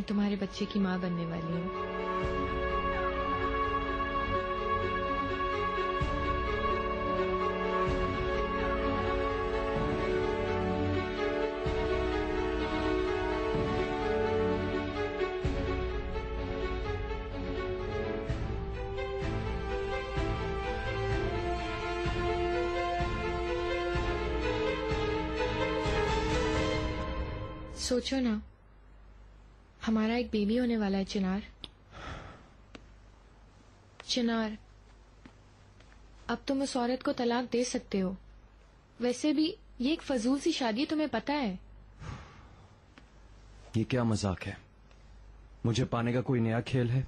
मैं तुम्हारे बच्चे की माँ बनने वाली हूँ। सोचो ना, हमारा एक बेबी होने वाला है। चिनार, अब तुम उस औरत को तलाक दे सकते हो। वैसे भी ये एक फजूल सी शादी है, तुम्हें पता है। ये क्या मजाक है? मुझे पाने का कोई नया खेल है?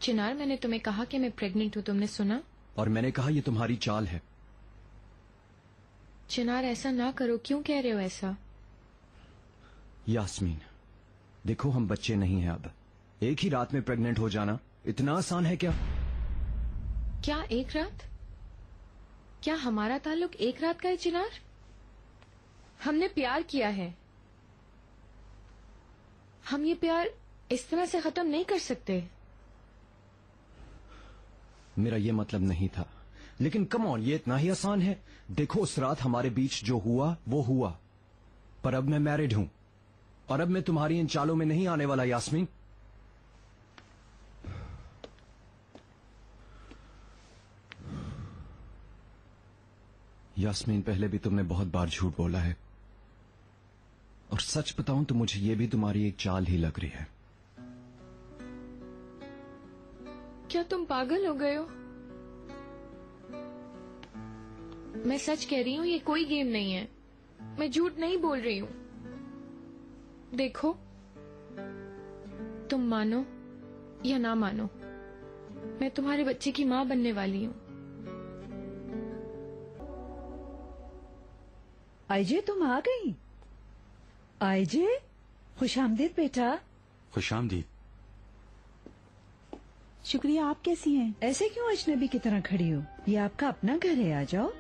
चिनार, मैंने तुम्हें कहा कि मैं प्रेग्नेंट हूँ, तुमने सुना? और मैंने कहा ये तुम्हारी चाल है। चिनार, ऐसा ना करो। क्यों कह रहे हो ऐसा? यास्मीन, देखो हम बच्चे नहीं हैं अब। एक ही रात में प्रेग्नेंट हो जाना इतना आसान है क्या? क्या एक रात? क्या हमारा ताल्लुक एक रात का है चिनार? हमने प्यार किया है। हम ये प्यार इस तरह से खत्म नहीं कर सकते। मेरा ये मतलब नहीं था, लेकिन कम ऑन, ये इतना ही आसान है। देखो उस रात हमारे बीच जो हुआ वो हुआ, पर अब मैं मैरिड हूं और अब मैं तुम्हारी इन चालों में नहीं आने वाला। यास्मीन, यास्मीन, पहले भी तुमने बहुत बार झूठ बोला है, और सच बताऊं तो मुझे ये भी तुम्हारी एक चाल ही लग रही है। क्या तुम पागल हो गए हो? मैं सच कह रही हूँ, ये कोई गेम नहीं है। मैं झूठ नहीं बोल रही हूँ। देखो, तुम मानो या ना मानो, मैं तुम्हारे बच्चे की माँ बनने वाली हूँ। आईजे, तुम आ गई। आईजे, खुशामदीद बेटा। खुशामदीद। शुक्रिया। आप कैसी हैं? ऐसे क्यों अजनबी की तरह खड़ी हो? ये आपका अपना घर है, आ जाओ।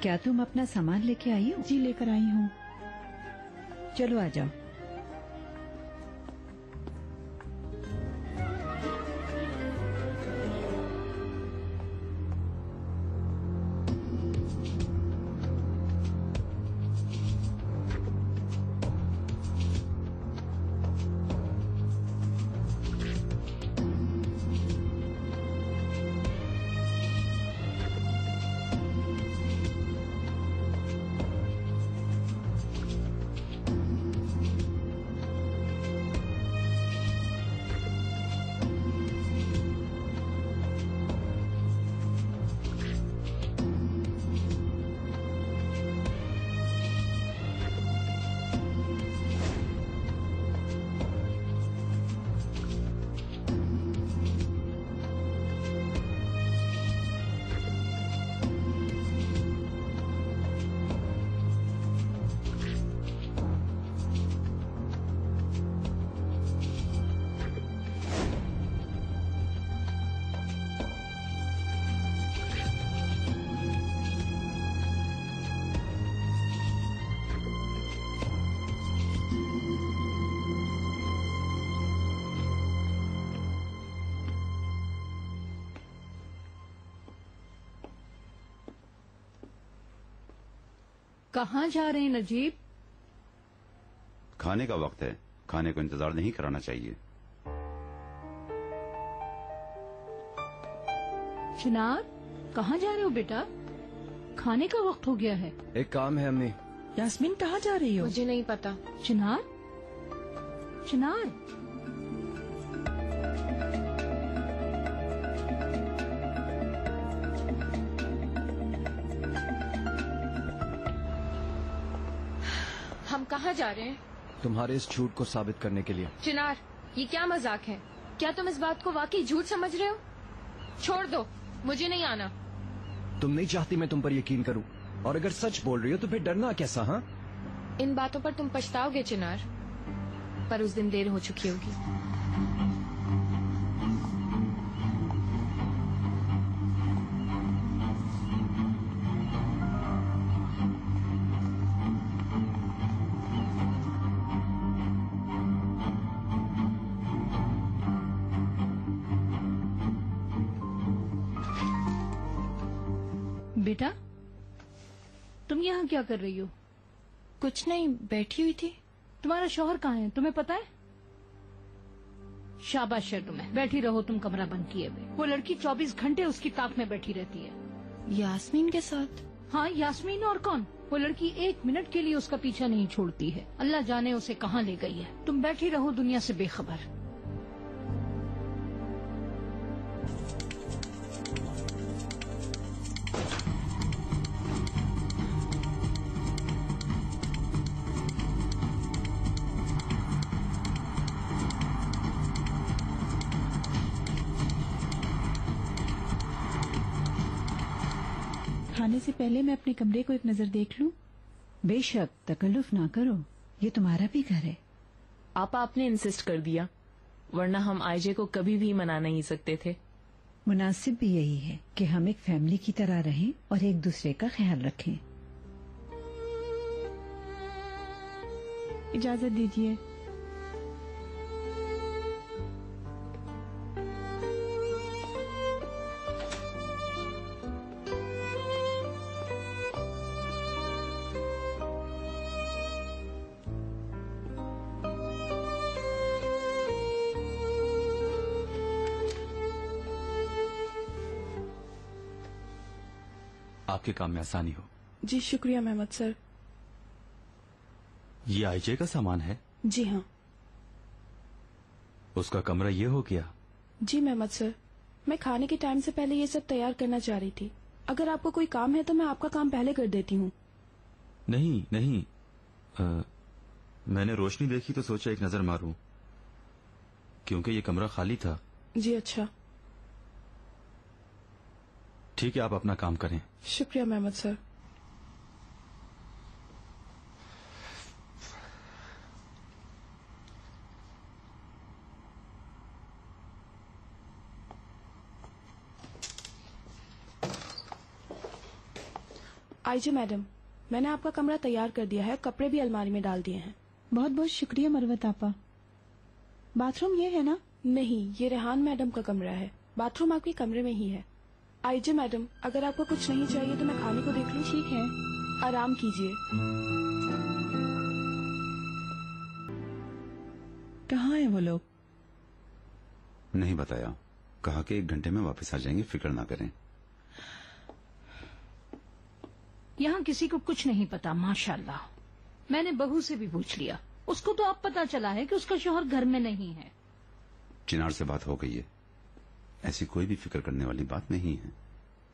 क्या तुम अपना सामान लेके आई हो? जी, लेकर आई हूँ। चलो आ जाओ। कहाँ जा रहे हैं नजीब? खाने का वक्त है, खाने को इंतजार नहीं कराना चाहिए। चिनार, कहाँ जा रहे हो बेटा? खाने का वक्त हो गया है। एक काम है अम्मी। यास्मीन, कहाँ जा रही हो? मुझे नहीं पता। चिनार, चिनार, हम कहाँ जा रहे हैं? तुम्हारे इस झूठ को साबित करने के लिए। चिनार, ये क्या मजाक है? क्या तुम इस बात को वाकई झूठ समझ रहे हो? छोड़ दो, मुझे नहीं आना। तुम नहीं चाहती मैं तुम पर यकीन करूं, और अगर सच बोल रही हो तो फिर डरना कैसा? हाँ, इन बातों पर तुम पछताओगे चिनार, पर उस दिन देर हो चुकी होगी। बेटा, तुम यहाँ क्या कर रही हो? कुछ नहीं, बैठी हुई थी। तुम्हारा शौहर कहाँ है, तुम्हें पता है? शाबाश है तुम्हें, बैठी रहो तुम कमरा बंद किए हुए। वो लड़की 24 घंटे उसकी ताक में बैठी रहती है। यास्मीन के साथ? हाँ, यास्मीन और कौन। वो लड़की 1 मिनट के लिए उसका पीछा नहीं छोड़ती है। अल्लाह जाने उसे कहाँ ले गई है। तुम बैठी रहो दुनिया से बेखबर। खाने से पहले मैं अपने कमरे को एक नजर देख लूं? बेशक, तकल्लुफ ना करो, ये तुम्हारा भी घर है। आपने इंसिस्ट कर दिया, वरना हम आईजे को कभी भी मना नहीं सकते थे। मुनासिब भी यही है कि हम एक फैमिली की तरह रहें और एक दूसरे का ख्याल रखें। इजाजत दीजिए। आपके काम में आसानी हो। जी शुक्रिया मेहमद सर। ये आईजे का सामान है? जी हाँ। उसका कमरा ये हो गया? जी मेहमद सर, मैं खाने के टाइम से पहले ये सब तैयार करना चाह रही थी। अगर आपको कोई काम है तो मैं आपका काम पहले कर देती हूँ। नहीं नहीं, मैंने रोशनी देखी तो सोचा एक नजर मारूं, क्योंकि ये कमरा खाली था। जी अच्छा। ठीक है, आप अपना काम करें। शुक्रिया मेहमद सर। आइए मैडम, मैंने आपका कमरा तैयार कर दिया है, कपड़े भी अलमारी में डाल दिए हैं। बहुत बहुत शुक्रिया मरवत आपा। बाथरूम ये है ना? नहीं, ये रेहान मैडम का कमरा है। बाथरूम आपके कमरे में ही है। आइए मैडम, अगर आपको कुछ नहीं चाहिए तो मैं खाने को देख लूं। ठीक है। आराम कीजिए। कहाँ है वो लोग? नहीं बताया, कहा कि 1 घंटे में वापस आ जाएंगे, फिक्र ना करें। यहाँ किसी को कुछ नहीं पता माशाल्लाह। मैंने बहू से भी पूछ लिया, उसको तो अब पता चला है कि उसका शौहर घर में नहीं है। चिनार से बात हो गई है, ऐसी कोई भी फिक्र करने वाली बात नहीं है।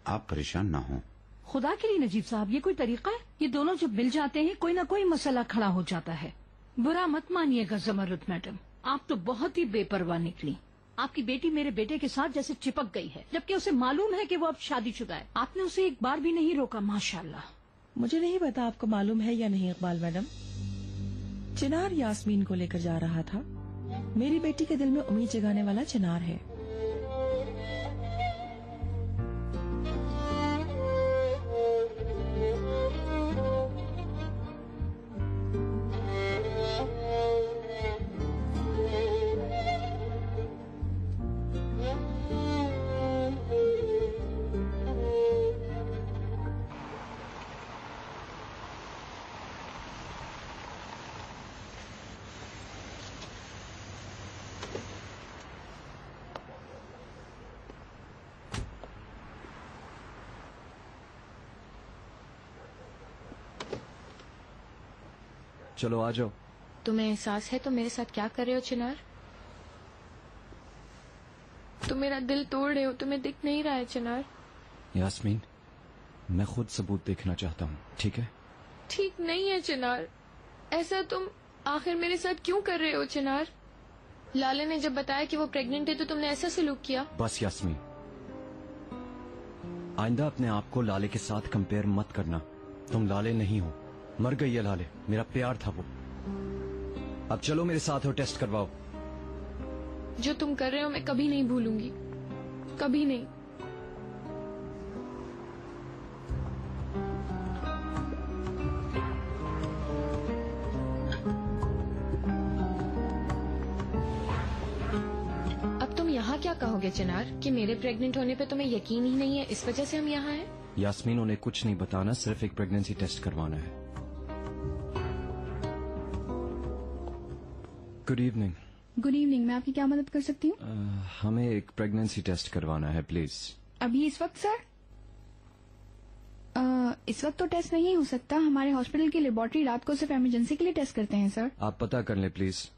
आप परेशान ना हो। खुदा के लिए नजीब साहब, ये कोई तरीका है? ये दोनों जब मिल जाते हैं कोई ना कोई मसला खड़ा हो जाता है। बुरा मत मानिएगा जमरुद मैडम, आप तो बहुत ही बेपरवाह निकली। आपकी बेटी मेरे बेटे के साथ जैसे चिपक गई है, जबकि उसे मालूम है कि वो अब शादीशुदा है। आपने उसे एक बार भी नहीं रोका माशाल्लाह। मुझे नहीं पता आपको मालूम है या नहीं इकबाल मैडम, चिनार यास्मीन को लेकर जा रहा था। मेरी बेटी के दिल में उम्मीद जगाने वाला चिनार है। चलो आ जाओ। तुम्हें एहसास है तुम मेरे साथ क्या कर रहे हो चिनार? तुम मेरा दिल तोड़ रहे हो, तुम्हें दिख नहीं रहा है चिनार? यास्मीन, मैं खुद सबूत देखना चाहता हूँ, ठीक है? ठीक नहीं है चिनार, ऐसा तुम आखिर मेरे साथ क्यों कर रहे हो चिनार? लाले ने जब बताया कि वो प्रेग्नेंट है तो तुमने ऐसा सलूक किया। बस यास्मीन, आइंदा अपने आप को लाले के साथ कंपेयर मत करना। तुम लाले नहीं हो, मर गई है लाले, मेरा प्यार था वो। अब चलो मेरे साथ और टेस्ट करवाओ। जो तुम कर रहे हो मैं कभी नहीं भूलूंगी, कभी नहीं। अब तुम यहाँ क्या कहोगे गए चिनार कि मेरे प्रेग्नेंट होने पे तुम्हें यकीन ही नहीं है, इस वजह से हम यहाँ हैं? यास्मीन, उन्हें कुछ नहीं बताना, सिर्फ एक प्रेगनेंसी टेस्ट करवाना है। Good evening. गुड इवनिंग, मैं आपकी क्या मदद कर सकती हूँ? हमें एक प्रेगनेंसी टेस्ट करवाना है प्लीज। अभी इस वक्त सर? इस वक्त तो टेस्ट नहीं हो सकता, हमारे हॉस्पिटल की लेबोरेटरी रात को सिर्फ इमरजेंसी के लिए टेस्ट करते हैं सर। आप पता कर लें प्लीज।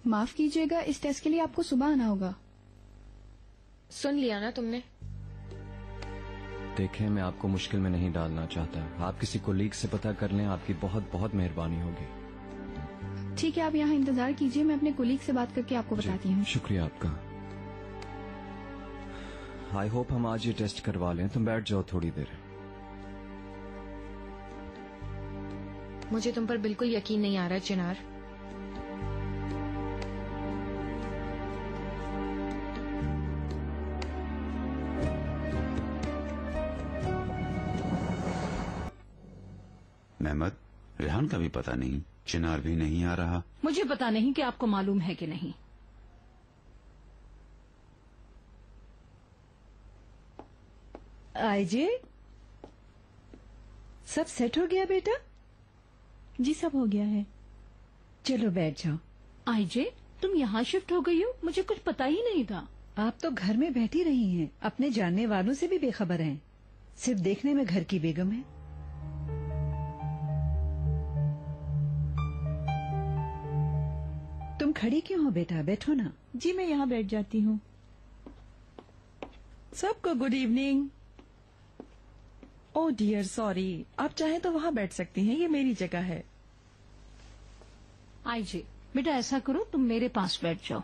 माफ कीजिएगा, इस टेस्ट के लिए आपको सुबह आना होगा। सुन लिया ना तुमने? देखें, मैं आपको मुश्किल में नहीं डालना चाहता, आप किसी कोलीग से पता कर लें, आपकी बहुत बहुत मेहरबानी होगी। ठीक है, आप यहाँ इंतजार कीजिए, मैं अपने कोलीग से बात करके आपको बताती हूँ। शुक्रिया आपका। आई होप हम आज ये टेस्ट करवा लें। तुम बैठ जाओ थोड़ी देर। मुझे तुम पर बिल्कुल यकीन नहीं आ रहा चिनार। मेहमद, रेहान का भी पता नहीं, चिनार भी नहीं आ रहा। मुझे पता नहीं कि आपको मालूम है कि नहीं। आईजे, सब सेट हो गया बेटा? जी सब हो गया है। चलो बैठ जाओ। आईजे, तुम यहाँ शिफ्ट हो गई हो, मुझे कुछ पता ही नहीं था। आप तो घर में बैठी रही हैं, अपने जानने वालों से भी बेखबर हैं। सिर्फ देखने में घर की बेगम है। तुम खड़ी क्यों हो बेटा, बैठो ना। जी मैं यहाँ बैठ जाती हूँ। सबको good evening. Oh dear, sorry, आप चाहें तो वहाँ बैठ सकती हैं, ये मेरी जगह है। आईजे बेटा, ऐसा करो तुम मेरे पास बैठ जाओ।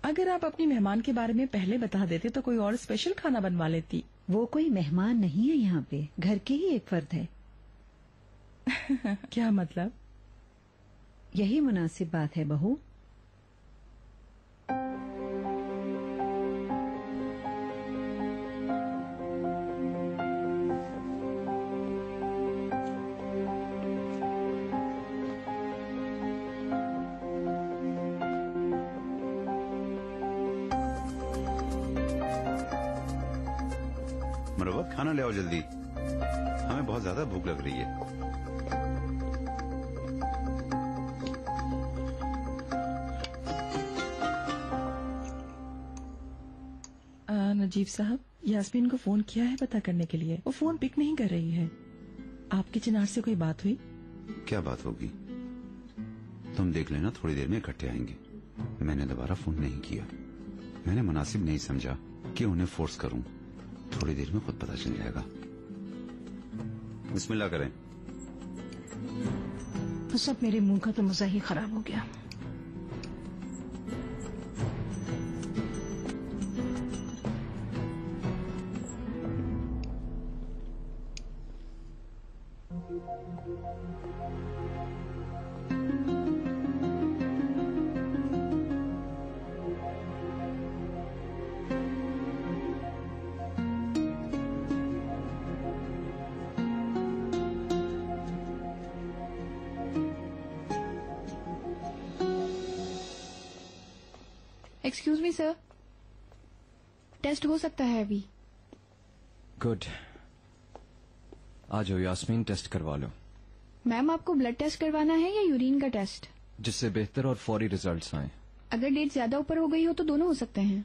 अगर आप अपनी मेहमान के बारे में पहले बता देते तो कोई और स्पेशल खाना बनवा लेती। वो कोई मेहमान नहीं है यहाँ पे, घर के ही एक फर्द है। क्या मतलब? यही मुनासिब बात है बहू। मरवत, खाना ले आओ जल्दी, हमें बहुत ज्यादा भूख लग रही है। नजीब साहब, यास्मीन को फोन किया है पता करने के लिए, वो फोन पिक नहीं कर रही है। आपकी चिनार से कोई बात हुई? क्या बात होगी, तुम देख लेना, थोड़ी देर में इकट्ठे आएंगे। मैंने दोबारा फोन नहीं किया, मैंने मुनासिब नहीं समझा कि उन्हें फोर्स करूं। थोड़ी देर में खुद पता चल जाएगा। बिस्मिल्लाह करें। तो सब मेरे मुंह का तो मजा ही खराब हो गया। एक्सक्यूज मी सर, टेस्ट हो सकता है अभी? गुड, आ जाओ यास्मीन, टेस्ट करवा लो। मैम, आपको ब्लड टेस्ट करवाना है या यूरिन का टेस्ट? जिससे बेहतर और फौरी रिजल्ट्स आए। अगर डेट ज्यादा ऊपर हो गई हो तो दोनों हो सकते हैं।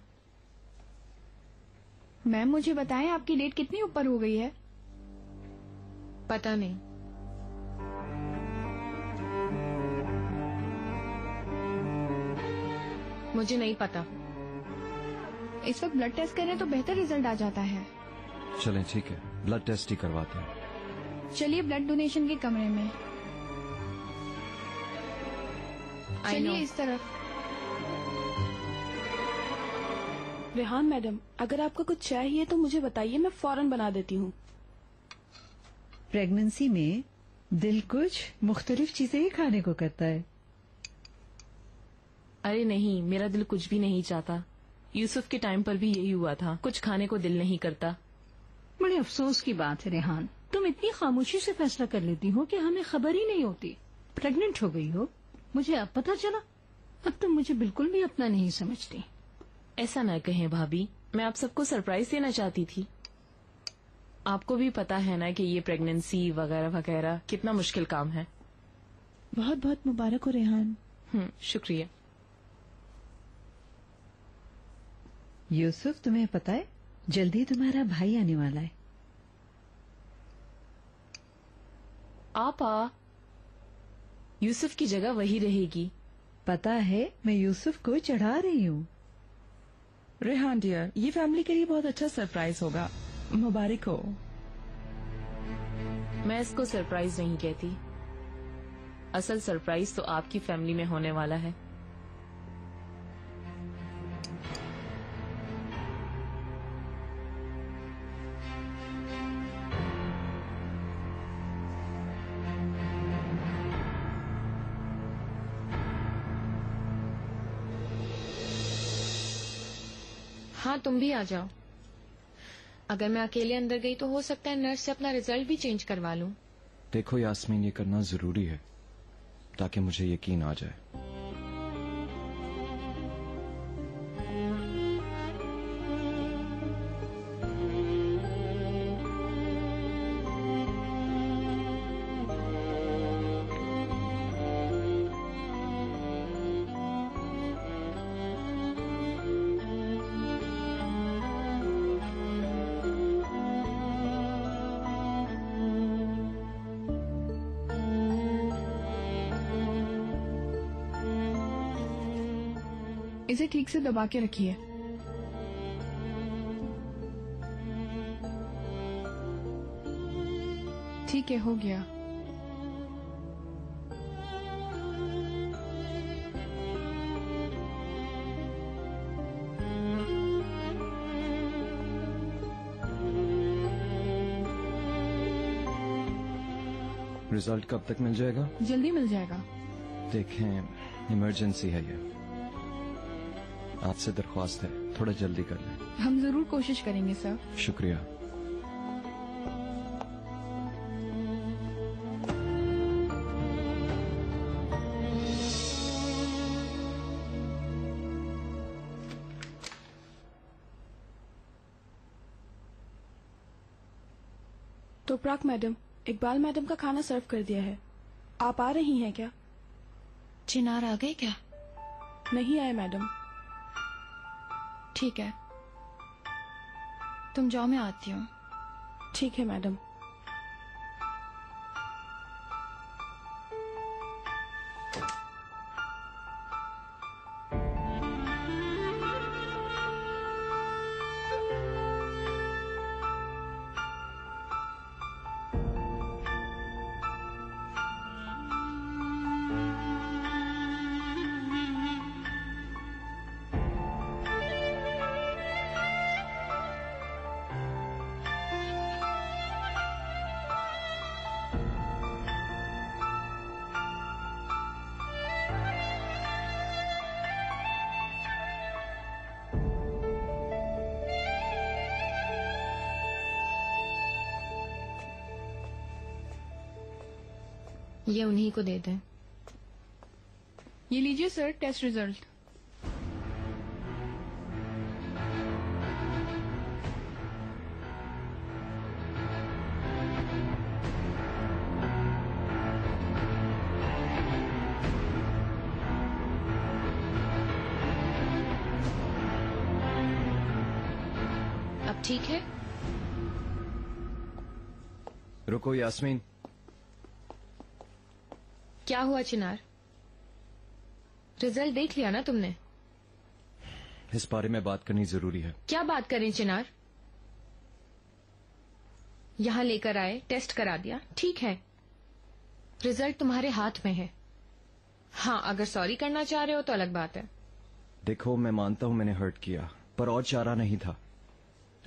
मैम मुझे बताएं, आपकी डेट कितनी ऊपर हो गई है? पता नहीं। मुझे नहीं पता। इस वक्त ब्लड टेस्ट करें तो बेहतर रिजल्ट आ जाता है। चलें ठीक है, ब्लड टेस्ट ही करवाते हैं। चलिए ब्लड डोनेशन के कमरे में। चलिए इस तरफ। रेहान मैडम, अगर आपको कुछ चाहिए तो मुझे बताइए, मैं फौरन बना देती हूँ। प्रेगनेंसी में दिल कुछ मुख्तलिफ चीजें ही खाने को करता है। अरे नहीं, मेरा दिल कुछ भी नहीं चाहता। यूसुफ के टाइम पर भी यही हुआ था, कुछ खाने को दिल नहीं करता। बड़े अफसोस की बात है रेहान, तुम इतनी खामोशी से फैसला कर लेती हो कि हमें खबर ही नहीं होती। प्रेग्नेंट हो गई हो, मुझे अब पता चला। अब तो मुझे बिल्कुल भी अपना नहीं समझती। ऐसा न कहें भाभी, मैं आप सबको सरप्राइज देना चाहती थी। आपको भी पता है ना कि ये प्रेगनेंसी वगैरह वगैरह कितना मुश्किल काम है। बहुत बहुत मुबारक हो रेहान। शुक्रिया। यूसुफ, तुम्हें पता है जल्दी तुम्हारा भाई आने वाला है। आपा, यूसुफ की जगह वही रहेगी। पता है, मैं यूसुफ को चढ़ा रही हूँ। रेहान डियर, ये फैमिली के लिए बहुत अच्छा सरप्राइज होगा। मुबारक हो। मैं इसको सरप्राइज नहीं कहती। असल सरप्राइज तो आपकी फैमिली में होने वाला है। हाँ, तुम भी आ जाओ। अगर मैं अकेले अंदर गई तो हो सकता है नर्स से अपना रिजल्ट भी चेंज करवा लूं। देखो यास्मीन, ये करना जरूरी है ताकि मुझे यकीन आ जाए। इसे ठीक से दबा के रखिए। ठीक है, हो गया। रिजल्ट कब तक मिल जाएगा? जल्दी मिल जाएगा। देखें, इमरजेंसी है ये। आपसे दरख्वास्त है, थोड़ा जल्दी कर लें। हम जरूर कोशिश करेंगे सर। शुक्रिया। तोपराक मैडम, इकबाल मैडम का खाना सर्व कर दिया है। आप आ रही हैं क्या? चिनार आ गए क्या? नहीं आए मैडम। ठीक है, तुम जाओ, मैं आती हूँ। ठीक है मैडम। ये उन्हीं को दे दें। ये लीजिए सर, टेस्ट रिजल्ट। अब ठीक है? रुको यास्मीन। क्या हुआ चिनार? रिजल्ट देख लिया ना तुमने? इस बारे में बात करनी जरूरी है। क्या बात करें चिनार? यहाँ लेकर आए, टेस्ट करा दिया, ठीक है। रिजल्ट तुम्हारे हाथ में है। हाँ, अगर सॉरी करना चाह रहे हो तो अलग बात है। देखो, मैं मानता हूँ मैंने हर्ट किया, पर और चारा नहीं था।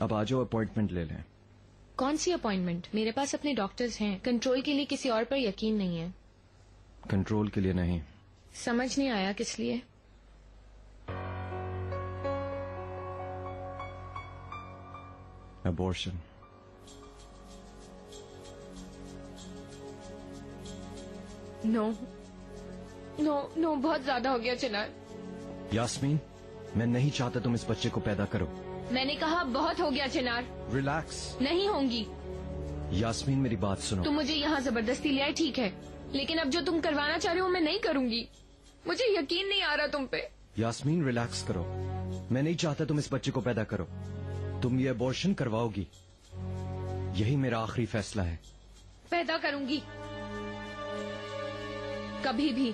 अब आ जाओ, अपॉइंटमेंट ले लें। कौन सी अपॉइंटमेंट? मेरे पास अपने डॉक्टर्स हैं। कंट्रोल के लिए किसी और पर यकीन नहीं है। कंट्रोल के लिए नहीं। समझ नहीं आया किस लिए? अबॉर्शन। नो नो नो, बहुत ज्यादा हो गया चिनार। यास्मीन, मैं नहीं चाहता तुम इस बच्चे को पैदा करो। मैंने कहा बहुत हो गया चिनार। रिलैक्स। नहीं होंगी। यास्मीन मेरी बात सुनो। तुम मुझे यहाँ जबरदस्ती ले आए, ठीक है, लेकिन अब जो तुम करवाना चाह रहे हो मैं नहीं करूँगी। मुझे यकीन नहीं आ रहा तुम पे। यास्मीन रिलैक्स करो, मैं नहीं चाहता तुम इस बच्चे को पैदा करो। तुम ये अबॉर्शन करवाओगी, यही मेरा आखिरी फैसला है। पैदा करूंगी, कभी भी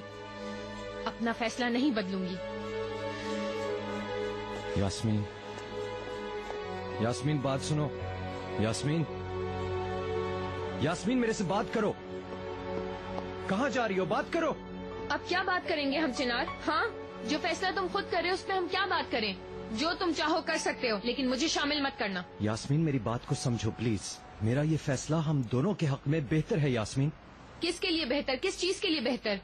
अपना फैसला नहीं बदलूंगी। यास्मीन, यास्मीन बात सुनो। यास्मीन, यास्मीन मेरे से बात करो। कहाँ जा रही हो? बात करो। अब क्या बात करेंगे हम चिनार? हाँ, जो फैसला तुम खुद कर रहे हो उस पर हम क्या बात करें? जो तुम चाहो कर सकते हो, लेकिन मुझे शामिल मत करना। यास्मीन मेरी बात को समझो प्लीज। मेरा ये फैसला हम दोनों के हक में बेहतर है। यास्मीन, किसके लिए बेहतर? किस चीज के लिए बेहतर?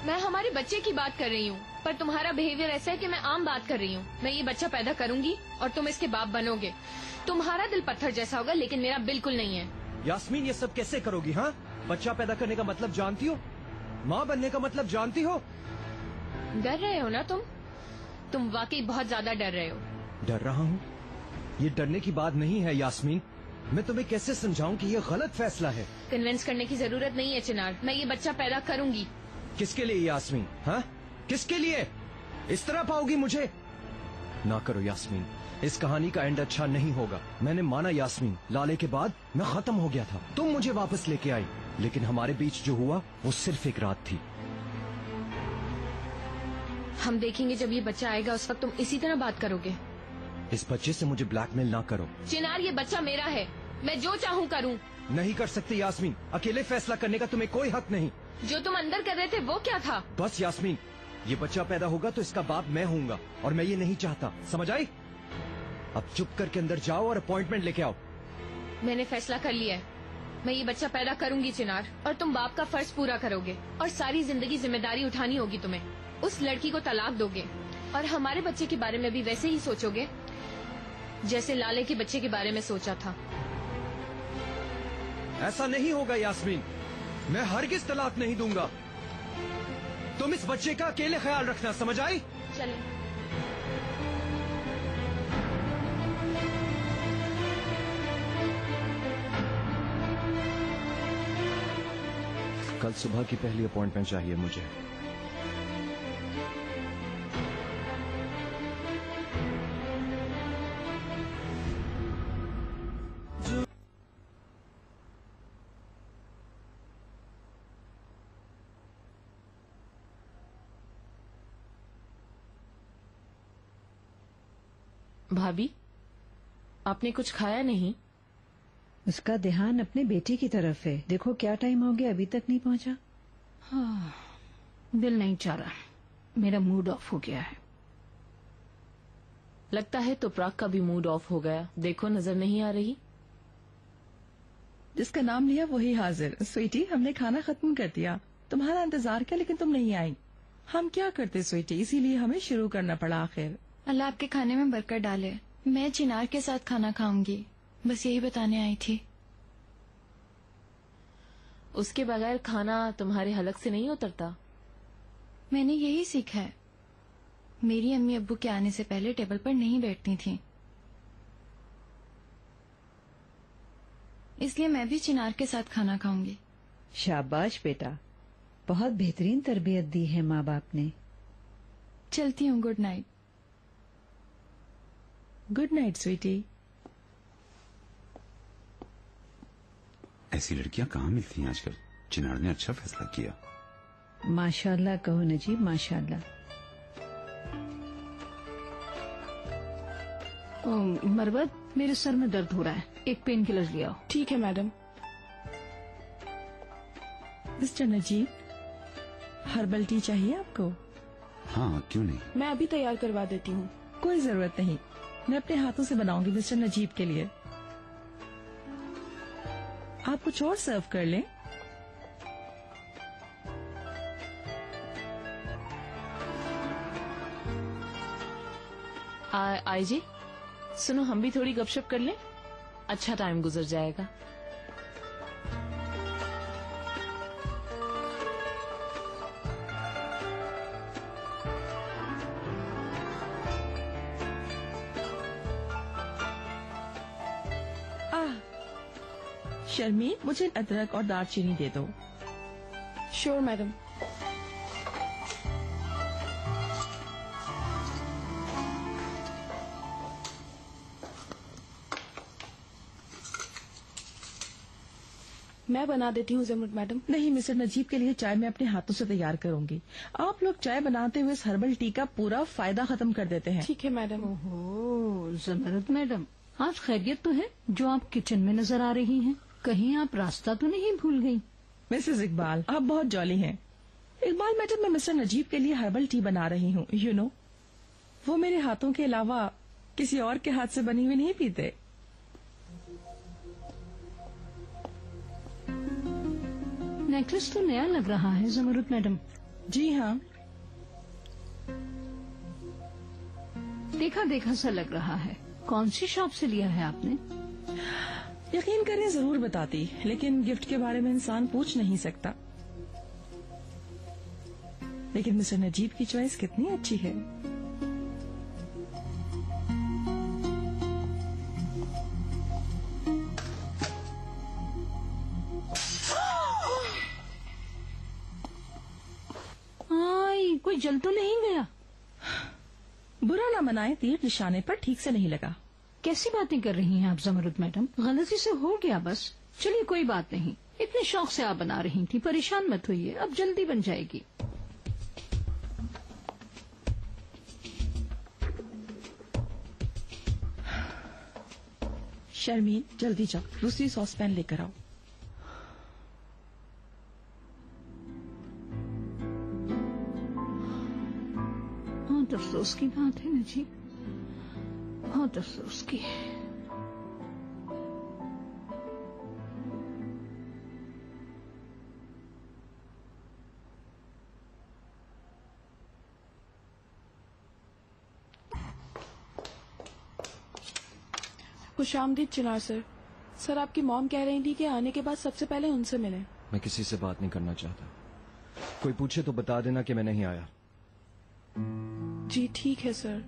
मैं हमारे बच्चे की बात कर रही हूँ, पर तुम्हारा बिहेवियर ऐसा है कि मैं आम बात कर रही हूँ। मैं ये बच्चा पैदा करूंगी और तुम इसके बाप बनोगे। तुम्हारा दिल पत्थर जैसा होगा, लेकिन मेरा बिल्कुल नहीं है। यास्मीन ये सब कैसे करोगी? हाँ, बच्चा पैदा करने का मतलब जानती हो? माँ बनने का मतलब जानती हो? डर रहे हो ना तुम वाकई बहुत ज्यादा डर रहे हो। डर रहा हूँ? ये डरने की बात नहीं है यास्मीन। मैं तुम्हें कैसे समझाऊं कि ये गलत फैसला है? कन्विंस करने की जरूरत नहीं है चिनार, मैं ये बच्चा पैदा करूंगी। किसके लिए यास्मीन? हाँ, किसके लिए? इस तरह पाओगी मुझे? ना करो यास्मीन, इस कहानी का एंड अच्छा नहीं होगा। मैंने माना यास्मीन, लाले के बाद मैं खत्म हो गया था। तुम मुझे वापस लेके आई, लेकिन हमारे बीच जो हुआ वो सिर्फ एक रात थी। हम देखेंगे जब ये बच्चा आएगा, उस वक्त तुम इसी तरह बात करोगे। इस बच्चे से मुझे ब्लैकमेल ना करो। चिनार, ये बच्चा मेरा है, मैं जो चाहूँ करूँ। नहीं कर सकती यास्मीन, अकेले फैसला करने का तुम्हें कोई हक नहीं। जो तुम अंदर कर रहे थे वो क्या था? बस यास्मीन, ये बच्चा पैदा होगा तो इसका बाप मैं होऊंगा, और मैं ये नहीं चाहता। समझ आई? अब चुप करके अंदर जाओ और अपॉइंटमेंट लेके आओ। मैंने फैसला कर लिया है, मैं ये बच्चा पैदा करूंगी चिनार, और तुम बाप का फर्ज पूरा करोगे और सारी जिंदगी जिम्मेदारी उठानी होगी तुम्हें। उस लड़की को तलाक दोगे और हमारे बच्चे के बारे में भी वैसे ही सोचोगे जैसे लाले के बच्चे के बारे में सोचा था। ऐसा नहीं होगा यास्मीन, मैं हरगिज तलाक नहीं दूंगा। तुम इस बच्चे का अकेले ख्याल रखना, समझ आई? चले। कल सुबह की पहली अपॉइंटमेंट चाहिए मुझे। भाभी, आपने कुछ खाया नहीं? उसका ध्यान अपने बेटी की तरफ है। देखो क्या टाइम हो गया, अभी तक नहीं पहुंचा। हाँ, दिल नहीं चाह रहा, मेरा मूड ऑफ हो गया है। लगता है तुपराग का भी मूड ऑफ हो गया। देखो नजर नहीं आ रही। जिसका नाम लिया वही हाजिर। स्वीटी, हमने खाना खत्म कर दिया, तुम्हारा इंतजार किया लेकिन तुम नहीं आई। हम क्या करते स्वीटी, इसीलिए हमें शुरू करना पड़ा। आखिर अल्लाह आपके खाने में बरकत डाले। मैं चिनार के साथ खाना खाऊंगी, बस यही बताने आई थी। उसके बगैर खाना तुम्हारे हलक से नहीं उतरता। मैंने यही सीखा है। मेरी अम्मी अब्बू के आने से पहले टेबल पर नहीं बैठती थीं, इसलिए मैं भी चिनार के साथ खाना खाऊंगी। शाबाश बेटा, बहुत बेहतरीन तरबियत दी है माँ बाप ने। चलती हूँ, good night. Good night sweetie. ऐसी लड़कियां कहाँ मिलती हैं आजकल? चिनार ने अच्छा फैसला किया। माशाल्लाह कहो नजीब, माशाल्लाह। मरवत, मेरे सर में दर्द हो रहा है, एक पेन किलर ले आओ। ठीक है madam. Mister Najeeb, herbal tea चाहिए आपको? हाँ, क्यों नहीं। मैं अभी तैयार करवा देती हूँ। कोई जरूरत नहीं, मैं अपने हाथों से बनाऊंगी मिस्टर नजीब के लिए। आप कुछ और सर्व कर लें। आई जी, सुनो, हम भी थोड़ी गपशप कर लें, अच्छा टाइम गुजर जाएगा। शर्मीन, मुझे अदरक और दालचीनी दे दो। Sure madam. मैं बना देती हूँ जमरुद मैडम। नहीं, मिस्टर नजीब के लिए चाय मैं अपने हाथों से तैयार करूंगी। आप लोग चाय बनाते हुए इस हर्बल टी का पूरा फायदा खत्म कर देते हैं। ठीक है मैडम। ओहो जमरुद मैडम, आज खैरियत तो है जो आप किचन में नजर आ रही हैं। कहीं आप रास्ता तो नहीं भूल गई? मिसेस इकबाल, आप बहुत जॉली हैं। इकबाल मैडम, मैं मिस्टर नजीब के लिए हर्बल टी बना रही हूँ। यू नो, वो मेरे हाथों के अलावा किसी और के हाथ से बनी हुई नहीं पीते। नेकलेस तो नया लग रहा है जमरुद मैडम। जी हाँ, देखा देखा सा लग रहा है। कौन सी शॉप से लिया है आपने? यकीन करें जरूर बताती, लेकिन गिफ्ट के बारे में इंसान पूछ नहीं सकता। लेकिन मिस्टर नजीब की चॉइस कितनी अच्छी है। कोई जल तो नहीं गया? बुरा ना मनाए, तीर निशाने पर ठीक से नहीं लगा। कैसी बातें कर रही हैं आप जमरुद मैडम? गलती से हो गया बस। चलिए कोई बात नहीं, इतने शौक से आप बना रही थी, परेशान मत होइए, अब जल्दी बन जाएगी। शर्मीन, जल्दी जाओ, दूसरी सॉस पैन लेकर आओ। बहुत अफसोस की बात है ना जी, बहुत अफसोस की। खुशामदीद चिनार सर। सर, आपकी मॉम कह रही थी कि आने के बाद सबसे पहले उनसे मिलें। मैं किसी से बात नहीं करना चाहता। कोई पूछे तो बता देना कि मैं नहीं आया। जी ठीक है सर।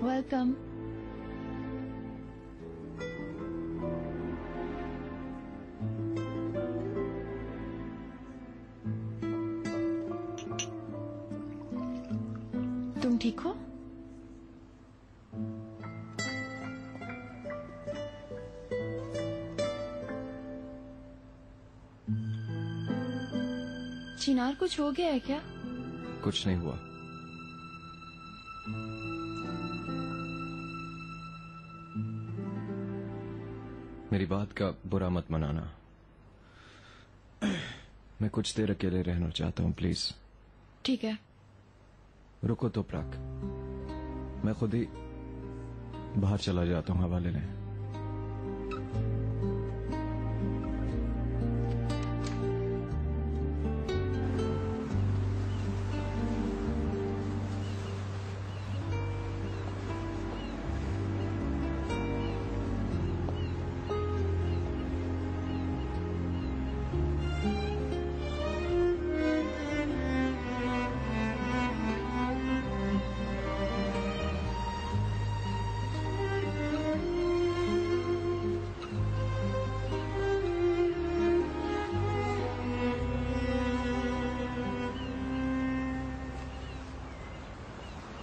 वेलकम। तुम ठीक हो? चिनार, कुछ हो गया है क्या? कुछ नहीं हुआ। मेरी बात का बुरा मत मनाना। मैं कुछ देर अकेले रहना चाहता हूँ, प्लीज। ठीक है। रुको तो प्राक, मैं खुद ही बाहर चला जाता हूँ हवा लेने।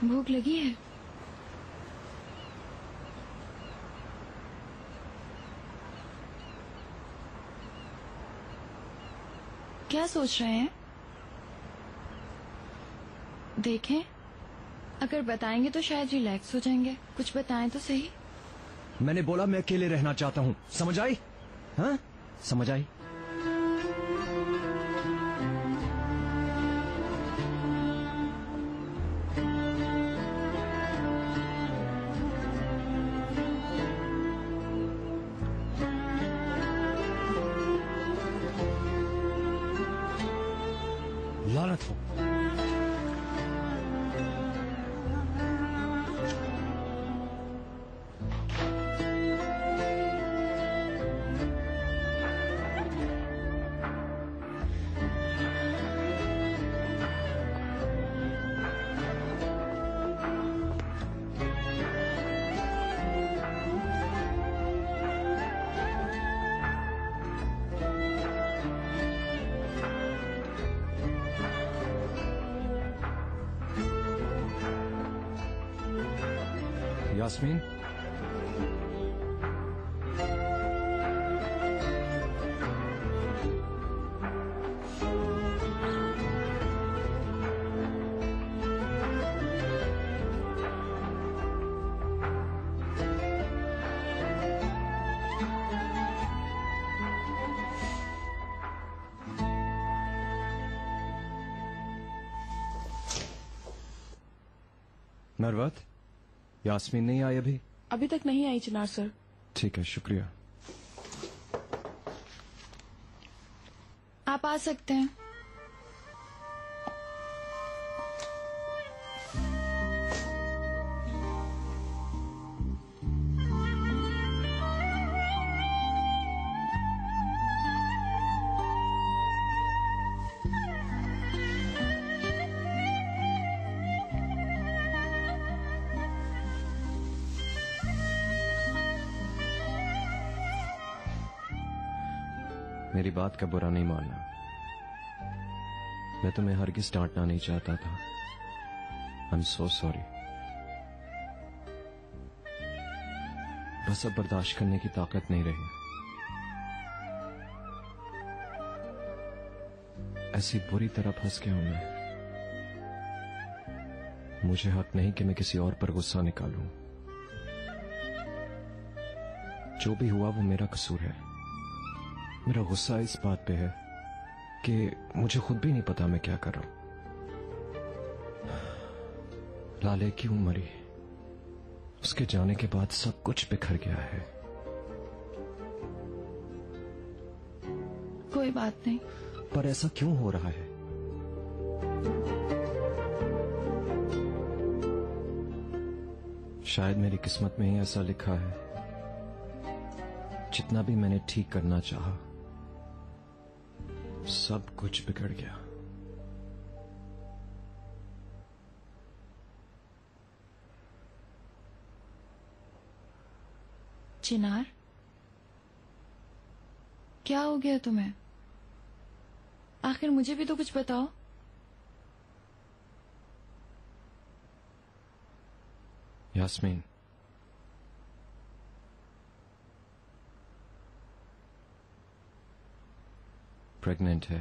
भूख लगी है? क्या सोच रहे हैं? देखें, अगर बताएंगे तो शायद रिलैक्स हो जाएंगे। कुछ बताएं तो सही। मैंने बोला मैं अकेले रहना चाहता हूँ, समझ आई? हाँ, समझ आई? लानत हो। यास्मीन, मरवत, यास्मीन नहीं आई अभी? अभी तक नहीं आई चिनार सर। ठीक है, शुक्रिया। आप आ सकते हैं। मेरी बात का बुरा नहीं मानना, मैं तुम्हें हरगिज डांटना नहीं चाहता था। I am so sorry. बस अब बर्दाश्त करने की ताकत नहीं रही। ऐसी बुरी तरह फंस गया हूं मैं। मुझे हक नहीं कि मैं किसी और पर गुस्सा निकालूं। जो भी हुआ वो मेरा कसूर है। मेरा गुस्सा इस बात पे है कि मुझे खुद भी नहीं पता मैं क्या कर रहा हूं। लाले क्यों मरी? उसके जाने के बाद सब कुछ बिखर गया है। कोई बात नहीं। पर ऐसा क्यों हो रहा है? शायद मेरी किस्मत में ही ऐसा लिखा है। जितना भी मैंने ठीक करना चाहा, सब कुछ बिगड़ गया। चिनार, क्या हो गया तुम्हें? आखिर मुझे भी तो कुछ बताओ। यास्मीन, प्रेग्नेंट है।